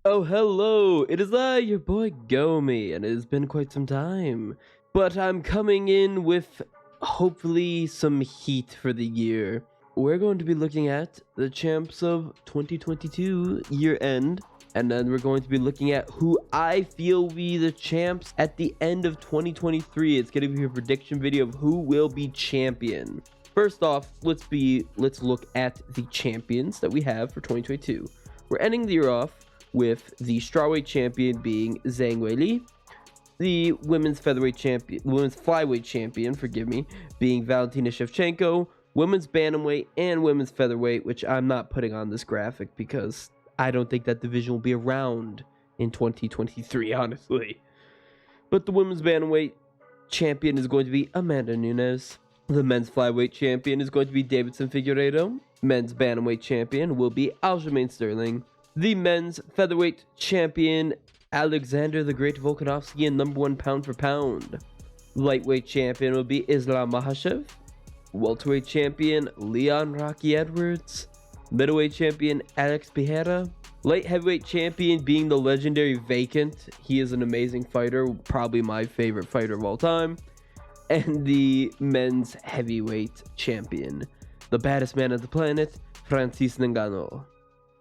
Oh, hello! It is I, your boy Gomi, and it has been quite some time. But I'm coming in with hopefully some heat for the year. We're going to be looking at the champs of 2022 year end, and then we're going to be looking at who I feel will be the champs at the end of 2023. It's going to be a prediction video of who will be champion. First off, let's look at the champions that we have for 2022. We're ending the year off with the strawweight champion being Zhang Weili, the women's flyweight champion, being Valentina Shevchenko, women's bantamweight and women's featherweight, which I'm not putting on this graphic because I don't think that division will be around in 2023, honestly. But the women's bantamweight champion is going to be Amanda Nunes. The men's flyweight champion is going to be Davidson Figueiredo. Men's bantamweight champion will be Aljamain Sterling. The men's featherweight champion, Alexander the Great Volkanovski, and #1 pound for pound. Lightweight champion will be Islam Makhachev. Welterweight champion, Leon Rocky Edwards. Middleweight champion, Alex Pereira. Light heavyweight champion being the legendary Vacant. He is an amazing fighter, probably my favorite fighter of all time. And the men's heavyweight champion, the baddest man on the planet, Francis Ngannou.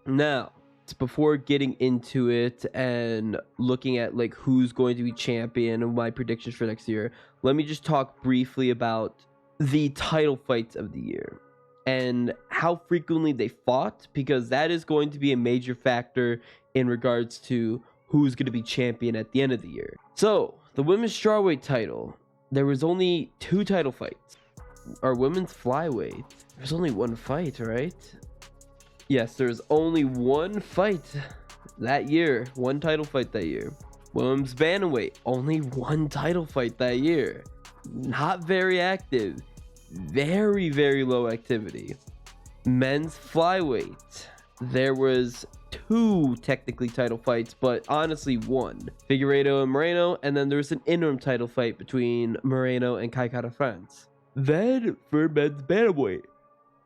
Now, before getting into it and looking at like who's going to be champion and my predictions for next year, let me just talk briefly about the title fights of the year and how frequently they fought, because that is going to be a major factor in regards to who's going to be champion at the end of the year. So the women's strawweight title, there was only 2 title fights. Our women's flyweight, there's only 1 fight, right? Yes, there's only 1 fight that year. 1 title fight that year. Women's bantamweight, only 1 title fight that year. Not very active. Very, very low activity. Men's flyweight, there was 2 technically title fights, but honestly 1. Figueiredo and Moreno, and then there was an interim title fight between Moreno and Kai Kara France. Then for men's bantamweight,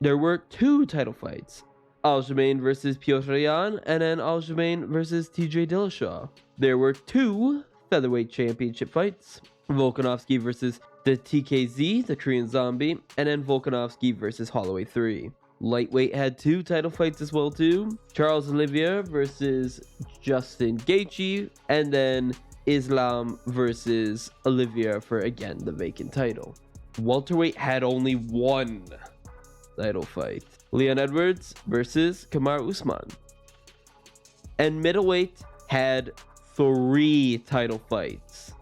there were 2 title fights. Aljamain versus Piotr Yan, and then Aljamain versus TJ Dillashaw. There were 2 featherweight championship fights. Volkanovski versus the TKZ, the Korean Zombie, and then Volkanovski versus Holloway 3. Lightweight had 2 title fights as well too. Charles Oliveira versus Justin Gaethje, and then Islam versus Oliveira for, again, the vacant title. Welterweight had only 1 title fight. Leon Edwards versus Kamaru Usman. And middleweight had 3 title fights.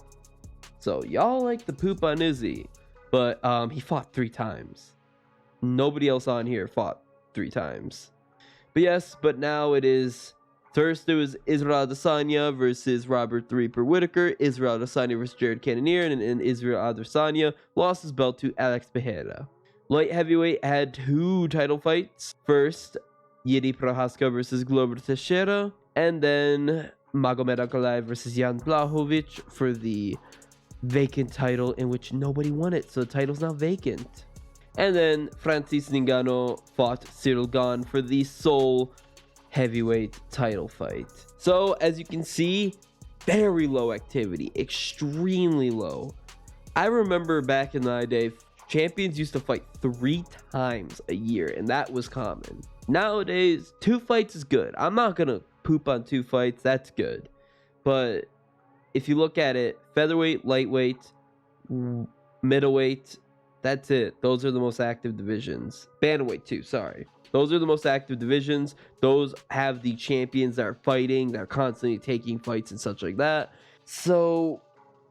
So y'all like the poop on Izzy, but he fought 3 times. Nobody else on here fought 3 times. But now it is first. There was Israel Adesanya versus Robert the Reaper Whittaker. Israel Adesanya versus Jared Cannonier, and Israel Adesanya lost his belt to Alex Pereira. Light heavyweight had 2 title fights. First, Yuri Prohaska versus Glover Teixeira, and then Magomed Ankalaev versus Jan Blachowicz for the vacant title, in which nobody won it, so the title's now vacant. And then Francis Ngannou fought Cyril Gane for the sole heavyweight title fight. So as you can see, very low activity, extremely low. I remember back in my day, champions used to fight 3 times a year, and that was common. Nowadays, 2 fights is good. I'm not gonna poop on 2 fights, that's good. But if you look at it, featherweight, lightweight, middleweight, that's it. Those are the most active divisions. Bantamweight too, sorry. Those are the most active divisions. Those have the champions that are fighting, that are constantly taking fights and such like that. So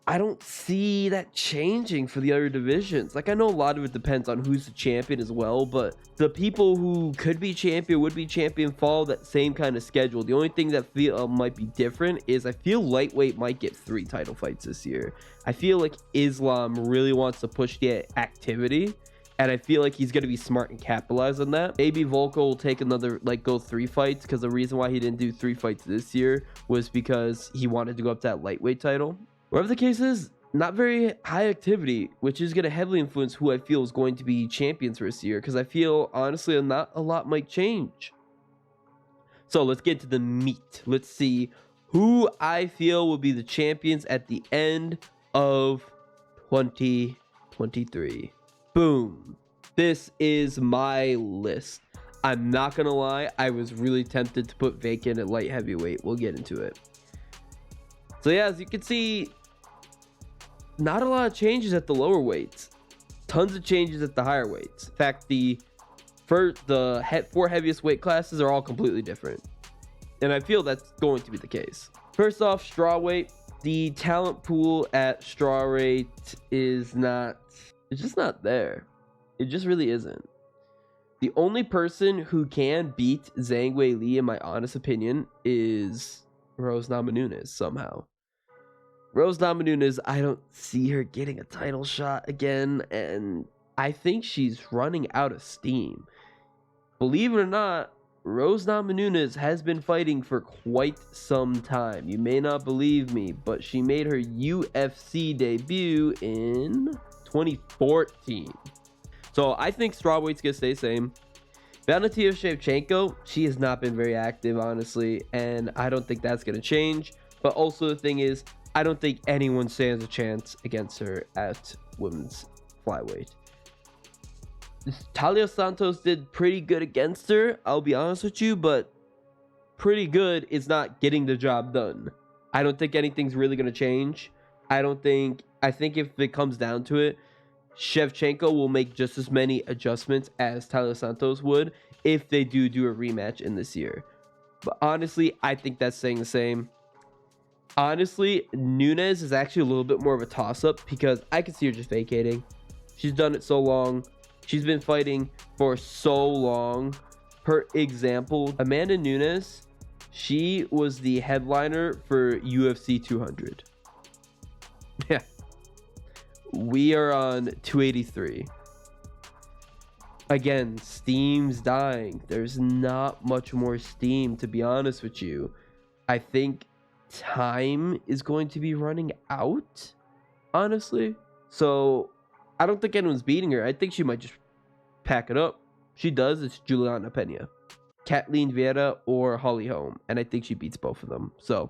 I don't see that changing for the other divisions. Like, I know a lot of it depends on who's the champion as well, but the people who could be champion, would be champion, follow that same kind of schedule. The only thing that might be different is I feel lightweight might get 3 title fights this year. I feel like Islam really wants to push the activity, and I feel like he's going to be smart and capitalize on that. Maybe Volko will take another, go 3 fights, because the reason why he didn't do 3 fights this year was because he wanted to go up to that lightweight title. Whatever the case is, not very high activity, which is going to heavily influence who I feel is going to be champions for this year, because I feel, honestly, not a lot might change. So let's get to the meat. Let's see who I feel will be the champions at the end of 2023. Boom. This is my list. I'm not gonna lie, I was really tempted to put Vacant at light heavyweight. We'll get into it. So yeah, as you can see, not a lot of changes at the lower weights. Tons of changes at the higher weights. In fact, the four heaviest weight classes are all completely different. And I feel that's going to be the case. First off, strawweight. The talent pool at strawweight is just not there. It just really isn't. The only person who can beat Zhang Weili, in my honest opinion, is Rose Namajunas somehow. Rose Namajunas, I don't see her getting a title shot again, and I think she's running out of steam. Believe it or not, Rose Namajunas has been fighting for quite some time. You may not believe me, but she made her UFC debut in 2014. So I think strawweight's gonna stay the same. Valentina Shevchenko, she has not been very active, honestly, and I don't think that's gonna change. But also the thing is, I don't think anyone stands a chance against her at women's flyweight. Talia Santos did pretty good against her, I'll be honest with you, but pretty good is not getting the job done. I don't think anything's really going to change. I think if it comes down to it, Shevchenko will make just as many adjustments as Talia Santos would if they do a rematch in this year. But honestly, I think that's staying the same. Honestly, Nunes is actually a little bit more of a toss-up because I can see her just vacating. She's done it so long. She's been fighting for so long. For example, Amanda Nunes, she was the headliner for UFC 200. Yeah. We are on 283. Again, steam's dying. There's not much more steam, to be honest with you. I think time is going to be running out, honestly. So I don't think anyone's beating her. I think she might just pack it up. She does. It's Juliana Pena, Kathleen Vieira, or Holly Holm, and I think she beats both of them. So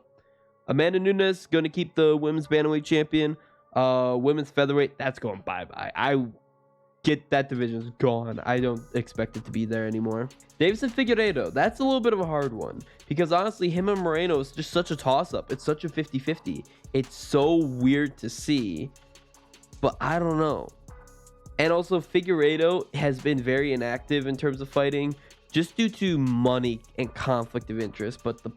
Amanda Nunes going to keep the women's bantamweight champion. Women's featherweight, that's going bye-bye. I get that division's gone. I don't expect it to be there anymore. Davison Figueiredo, that's a little bit of a hard one because honestly, him and Moreno is just such a toss-up. It's such a 50-50. It's so weird to see, but I don't know. And also, Figueiredo has been very inactive in terms of fighting just due to money and conflict of interest, but the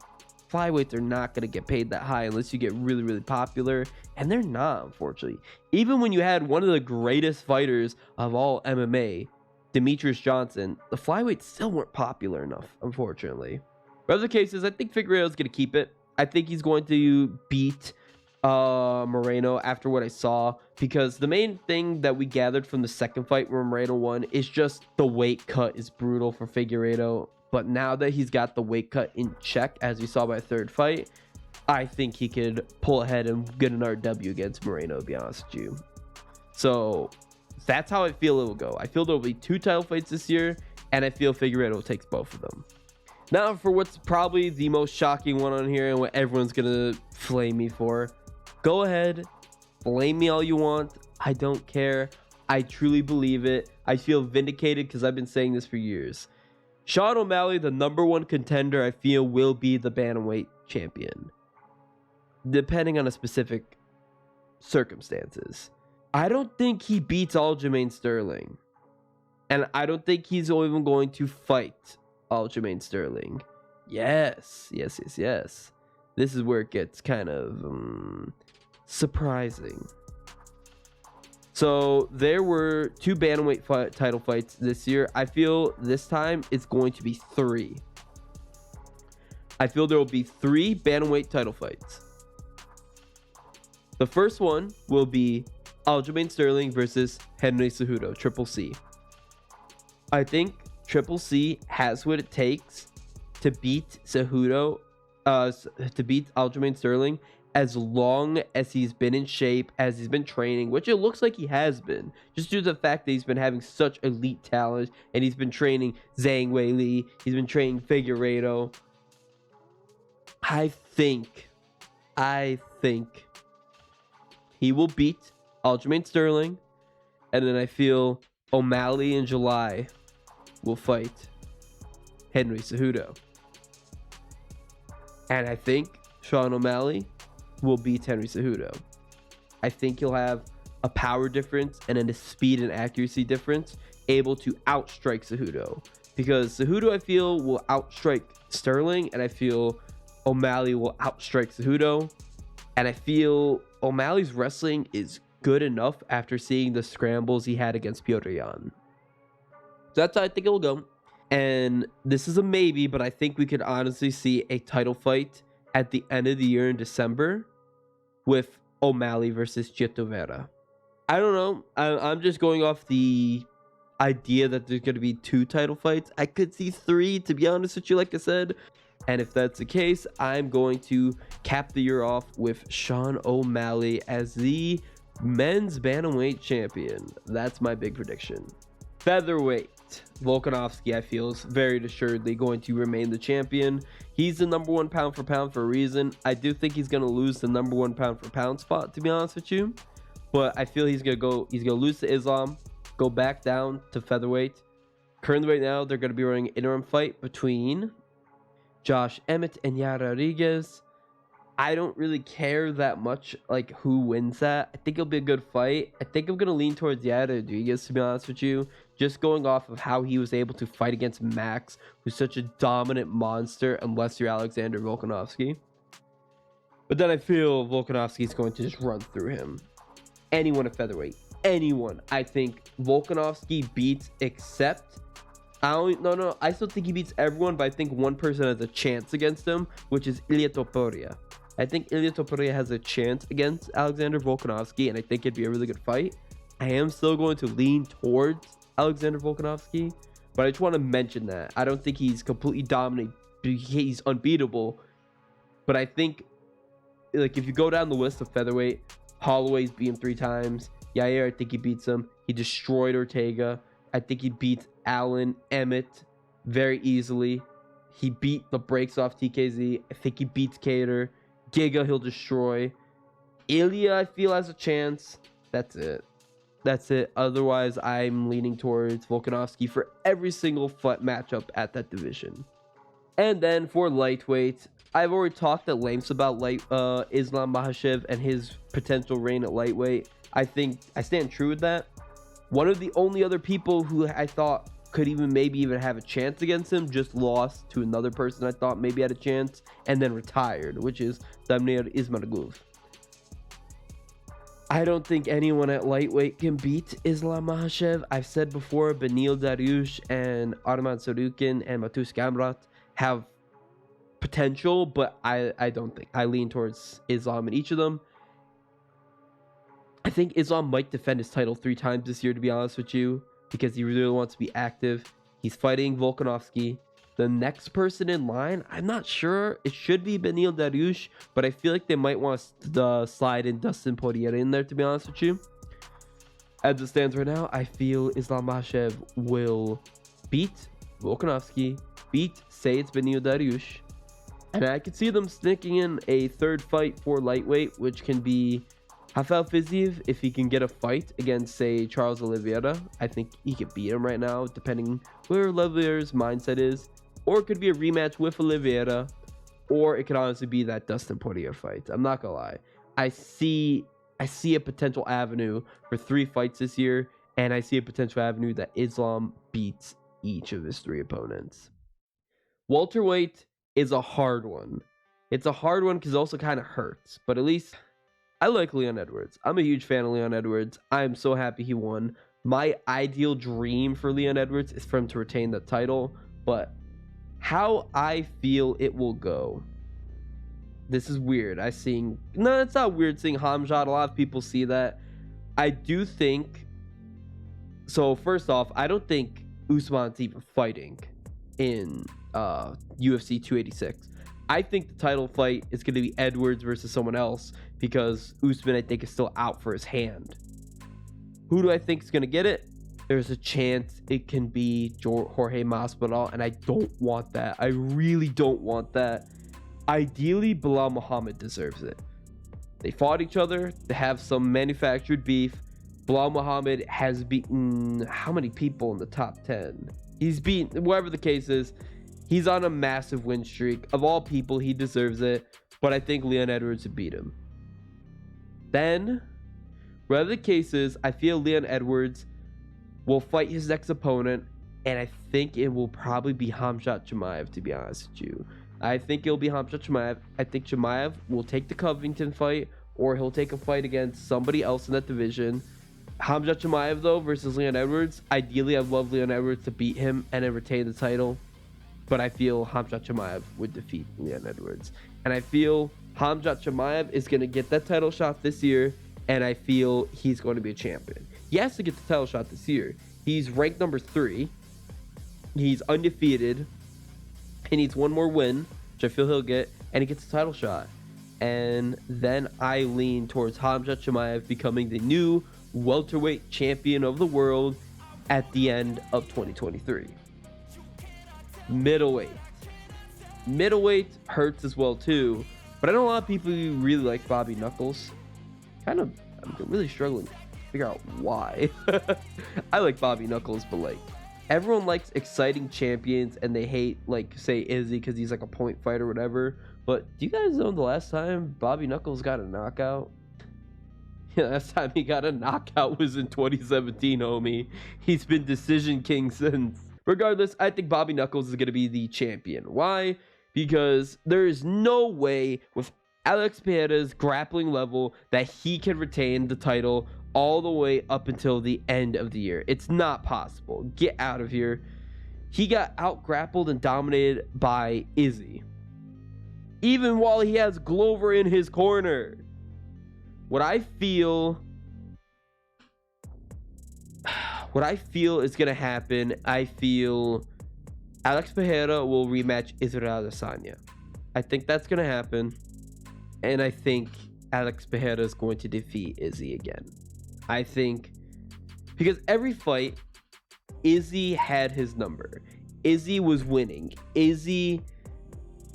flyweights are not going to get paid that high unless you get really, really popular, and they're not, unfortunately. Even when you had one of the greatest fighters of all MMA, Demetrius Johnson, the flyweights still weren't popular enough, unfortunately. But other cases, I think Figueiredo's going to keep it. I think he's going to beat Moreno after what I saw, because the main thing that we gathered from the second fight where Moreno won is just the weight cut is brutal for Figueiredo. But now that he's got the weight cut in check, as we saw by third fight, I think he could pull ahead and get another W against Moreno, to be honest with you. So that's how I feel it will go. I feel there will be 2 title fights this year, and I feel Figueiredo takes both of them. Now for what's probably the most shocking one on here and what everyone's going to flame me for. Go ahead, blame me all you want. I don't care. I truly believe it. I feel vindicated because I've been saying this for years. Sean O'Malley, the #1 contender, I feel will be the bantamweight champion, depending on a specific circumstances. I don't think he beats Aljamain Sterling, and I don't think he's even going to fight Aljamain Sterling. Yes. This is where it gets kind of surprising. So there were 2 bantamweight title fights this year. I feel this time it's going to be 3. I feel there will be 3 bantamweight title fights. The first one will be Aljamain Sterling versus Henry Cejudo, Triple C. I think Triple C has what it takes to beat Cejudo, to beat Aljamain Sterling, as long as he's been in shape, as he's been training, which it looks like he has been, just due to the fact that he's been having such elite talent, and he's been training Zhang Weili, he's been training Figueiredo. I think he will beat Aljamain Sterling, and then I feel O'Malley in July will fight Henry Cejudo. And I think Sean O'Malley will beat Henry Cejudo. I think he'll have a power difference and then a speed and accuracy difference, able to outstrike Cejudo. Because Cejudo, I feel, will outstrike Sterling, and I feel O'Malley will outstrike Cejudo. And I feel O'Malley's wrestling is good enough after seeing the scrambles he had against Piotr Jan. So that's how I think it will go. And this is a maybe, but I think we could honestly see a title fight at the end of the year in December with O'Malley versus Chito Vera. I don't know. I'm just going off the idea that there's going to be 2 title fights. I could see 3, to be honest with you, like I said. And if that's the case, I'm going to cap the year off with Sean O'Malley as the men's bantamweight champion. That's my big prediction. Featherweight. Volkanovski, I feel, is very assuredly going to remain the champion. He's the number 1 pound for pound for a reason. I do think he's going to lose the number 1 pound for pound spot, to be honest with you. But I feel he's going to lose to Islam, go back down to featherweight. Currently right now, they're going to be running an interim fight between Josh Emmett and Yair Rodriguez. I don't really care that much like who wins that. I think it'll be a good fight. I think I'm going to lean towards Yair Rodriguez, to be honest with you. Just going off of how he was able to fight against Max, who's such a dominant monster, unless you're Alexander Volkanovski. But then I feel Volkanovski is going to just run through him. Anyone at featherweight. Anyone. I think Volkanovski beats except... I still think he beats everyone, but I think one person has a chance against him, which is Ilia Topuria. I think Ilia Topuria has a chance against Alexander Volkanovski, and I think it'd be a really good fight. I am still going to lean towards Alexander Volkanovski, but I just want to mention that. I don't think he's completely dominant. He's unbeatable, but I think, like, if you go down the list of featherweight, Holloway's beat him 3 times. Yair, I think he beats him. He destroyed Ortega. I think he beats Allen, Emmett very easily. He beat the brakes off TKZ. I think he beats Cater. Giga, he'll destroy. Ilya, I feel, has a chance. That's it. Otherwise, I'm leaning towards Volkanovski for every single matchup at that division. And then for lightweight, I've already talked at length about Islam Makhachev and his potential reign at lightweight. I think I stand true with that. One of the only other people who I thought could maybe even have a chance against him just lost to another person I thought maybe had a chance and then retired, which is Damir Ismagulov. I don't think anyone at lightweight can beat Islam Makhachev. I've said before, Benil Dariush and Arman Sarukin and Matus Gamrat have potential, but I don't think. I lean towards Islam in each of them. I think Islam might defend his title 3 times this year, to be honest with you, because he really wants to be active. He's fighting Volkanovski. The next person in line, I'm not sure. It should be Benil Dariush, but I feel like they might want to slide in Dustin Poirier in there, to be honest with you. As it stands right now, I feel Islam Makhachev will beat Volkanovski, say it's Benil Dariush, and I could see them sneaking in a 3rd fight for lightweight, which can be Rafael Fiziev. If he can get a fight against, say, Charles Oliveira, I think he could beat him right now, depending where Oliveira's mindset is. Or it could be a rematch with Oliveira, or it could honestly be that Dustin Poirier fight. I'm not gonna lie. I see a potential avenue for 3 fights this year, and I see a potential avenue that Islam beats each of his 3 opponents. Welterweight is a hard one. It's a hard one because it also kind of hurts, but at least I like Leon Edwards. I'm a huge fan of Leon Edwards. I'm so happy he won. My ideal dream for Leon Edwards is for him to retain the title, but how I feel it will go. This is weird. No, it's not weird seeing Hamzat. A lot of people see that. I do think. So first off, I don't think Usman's even fighting in UFC 286. I think the title fight is going to be Edwards versus someone else because Usman, I think, is still out for his hand. Who do I think is going to get it? There's a chance it can be Jorge Masvidal, and I don't want that. I really don't want that. Ideally, Bilal Muhammad deserves it. They fought each other. They have some manufactured beef. Bilal Muhammad has beaten how many people in the top 10? He's beaten, whatever the case is, he's on a massive win streak. Of all people, he deserves it. But I think Leon Edwards would beat him. Then, whatever the case is, I feel Leon Edwards will fight his next opponent. And I think it will probably be Khamzat Chimaev, to be honest with you. I think it'll be Khamzat Chimaev. I think Chimaev will take the Covington fight, or he'll take a fight against somebody else in that division. Khamzat Chimaev, though, versus Leon Edwards. Ideally, I'd love Leon Edwards to beat him and then retain the title. But I feel Khamzat Chimaev would defeat Leon Edwards. And I feel Khamzat Chimaev is going to get that title shot this year. And I feel he's going to be a champion. He has to get the title shot this year. He's ranked number 3. He's undefeated. He needs one more win, which I feel he'll get, and he gets a title shot. And then I lean towards Khamzat Chimaev becoming the new welterweight champion of the world at the end of 2023. Middleweight. Middleweight hurts as well too, but I know a lot of people who really like Bobby Knuckles. I'm really struggling to figure out why. I like Bobby Knuckles, but like, everyone likes exciting champions and they hate, like, say Izzy because he's like a point fight or whatever. But do you guys know the last time Bobby Knuckles got a knockout? Yeah, last time he got a knockout was in 2017, homie. He's been decision king since. Regardless, I think Bobby Knuckles is going to be the champion. Why? Because there is no way with Alex Pereira's grappling level that he can retain the title all the way up until the end of the year. It's not possible. Get out of here. He got out grappled and dominated by Izzy, even while he has Glover in his corner. What I feel is gonna happen, I feel Alex Pereira will rematch Israel Adesanya. I think that's gonna happen, and I think Alex Pereira is going to defeat Izzy again. I think because every fight, Izzy had his number. Izzy was winning. Izzy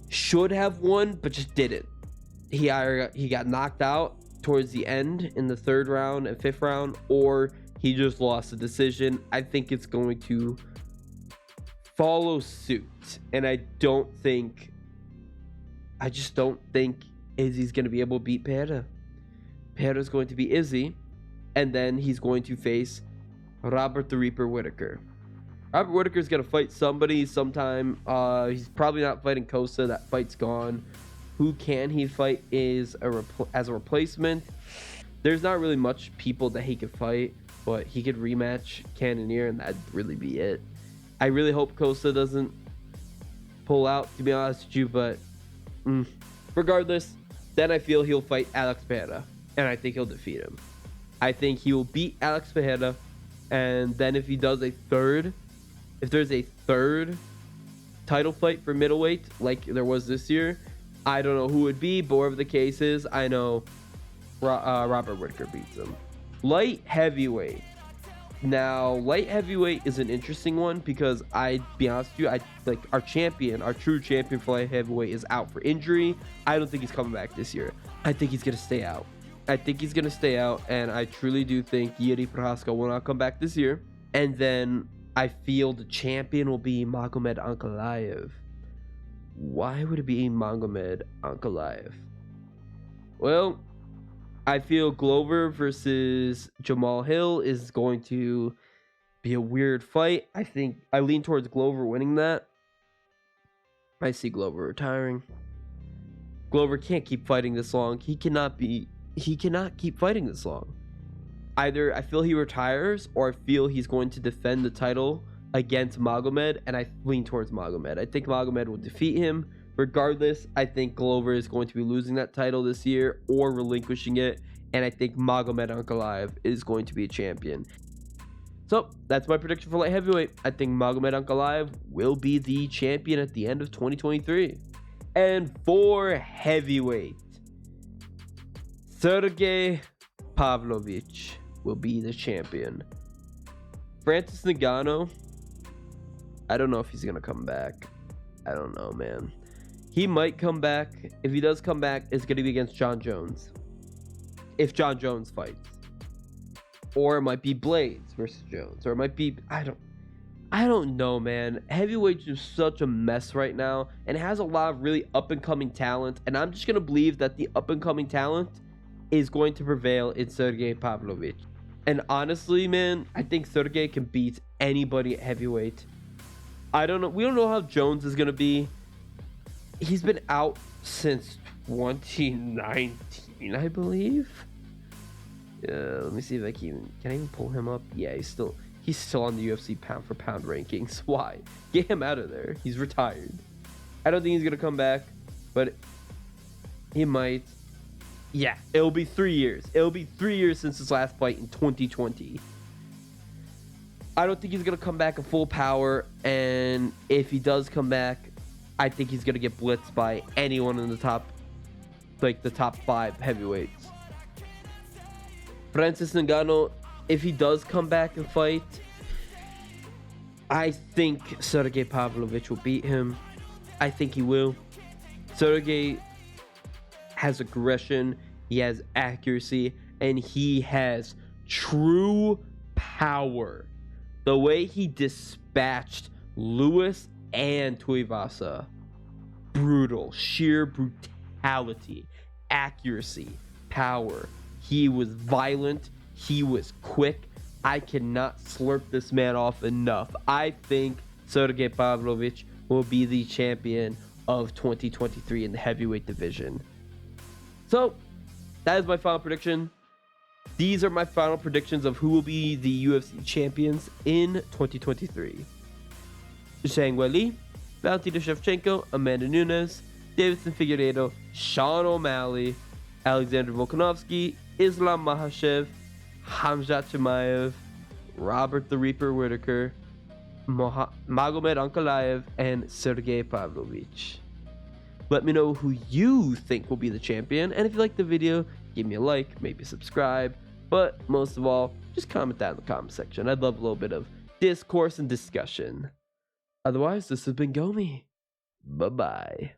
should have won, but just didn't. He got knocked out towards the end in the 3rd round and 5th round, or he just lost the decision. I think it's going to follow suit, and I just don't think Izzy's going to be able to beat Pereira. Pereira's going to be Izzy. And then he's going to face Robert the Reaper Whittaker. Robert Whittaker's going to fight somebody sometime. He's probably not fighting Costa. That fight's gone. Who can he fight as a replacement? There's not really much people that he could fight, but he could rematch Cannonier, and that'd really be it. I really hope Costa doesn't pull out, to be honest with you, but regardless, then I feel he'll fight Alex Pereira, and I think he'll defeat him. I think he will beat Alex Pereira, and then if there's a third title fight for middleweight like there was this year, I don't know who it would be, but whatever the case is, I know Robert Whittaker beats him. Light heavyweight. Now, light heavyweight is an interesting one because I'd be honest with you, our true champion for light heavyweight is out for injury. I don't think he's coming back this year. I think he's gonna stay out. And I truly do think Yuri Prohaska will not come back this year. And then I feel the champion will be Magomed Ankalaev. Why would it be Magomed Ankalaev? Well, I feel Glover versus Jamal Hill is going to be a weird fight. I lean towards Glover winning that. I see Glover retiring. Glover can't keep fighting this long. He cannot keep fighting this long. Either I feel he retires, or I feel he's going to defend the title against Magomed, and I lean towards Magomed. I think Magomed will defeat him. Regardless, I think Glover is going to be losing that title this year or relinquishing it, and I think Magomed Ankalaev is going to be a champion. So that's my prediction for light heavyweight. I think Magomed Ankalaev will be the champion at the end of 2023. And for heavyweight, Sergey Pavlovich will be the champion. Francis Ngannou, I don't know if he's going to come back. I don't know, man. He might come back. If he does come back, it's going to be against John Jones. If John Jones fights. Or it might be Blades versus Jones. Or it might be... I don't know, man. Heavyweight's just such a mess right now. And it has a lot of really up-and-coming talent. And I'm just going to believe that the up-and-coming talent is going to prevail in Sergey Pavlovich. And honestly, man, I think Sergey can beat anybody at heavyweight. I don't know. We don't know how Jones is going to be. He's been out since 2019, I believe. Let me see if can I even pull him up? Yeah, he's still on the UFC pound for pound rankings. Why? Get him out of there. He's retired. I don't think he's going to come back, but he might. Yeah, it'll be 3 years. It'll be 3 years since his last fight in 2020. I don't think he's going to come back at full power, and if he does come back, I think he's going to get blitzed by anyone in the top, like the top 5 heavyweights. Francis Ngannou, if he does come back and fight, I think Sergey Pavlovich will beat him. I think he will. Sergey has aggression, he has accuracy, and he has true power. The way he dispatched Lewis and Tuivasa, brutal, sheer brutality, accuracy, power. He was violent, he was quick. I cannot slurp this man off enough. I think Sergey Pavlovich will be the champion of 2023 in the heavyweight division. So, that is my final prediction. These are my final predictions of who will be the UFC champions in 2023. Zhang Weili, Valentina Shevchenko, Amanda Nunes, Davidson Figueiredo, Sean O'Malley, Alexander Volkanovski, Islam Makhachev, Khamzat Chimaev, Robert the Reaper Whitaker, Magomed Ankalaev, and Sergey Pavlovich. Let me know who you think will be the champion, and if you like the video, give me a like, maybe subscribe, but most of all, just comment that in the comment section. I'd love a little bit of discourse and discussion. Otherwise, this has been Gomi. Bye-bye.